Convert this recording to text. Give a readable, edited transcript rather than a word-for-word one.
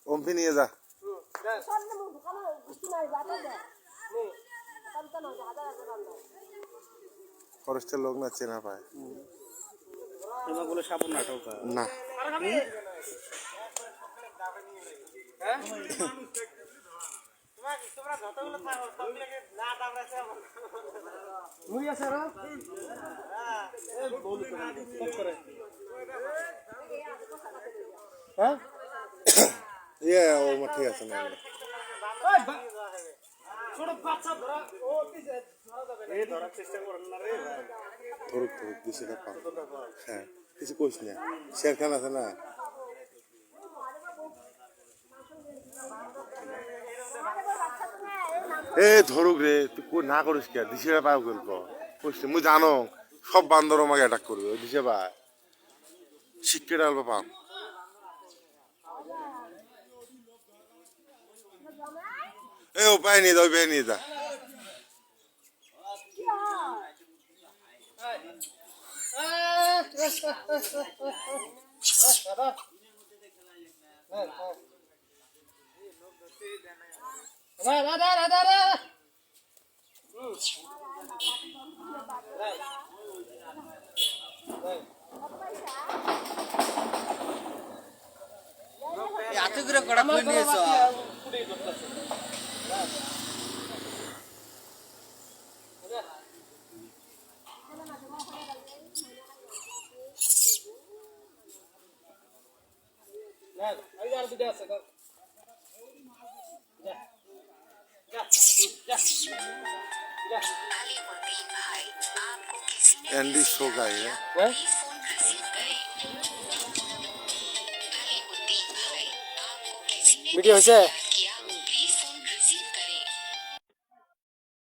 ওমফি নিয়ে যা ফরেস্টের লোক না চেনা পায় না ও ঠিক আছে না ধরুক ধরুক দিছে না হ্যাঁ কিছু কইস না শেরখান আছে না এ ধরুক রে তুই না করিস কে দিছে পাও গল্প কইস মুই জানো সব বান্দর আমাকে অ্যাটাক করবে ওই দিছে ভাই শিক্ষা ডালবা পাম এ ও পাই নিয়ে যাও পাই নিয়ে যা এত করে কড়া করে নিয়েছো एंडी सो गए हैं वीडियो है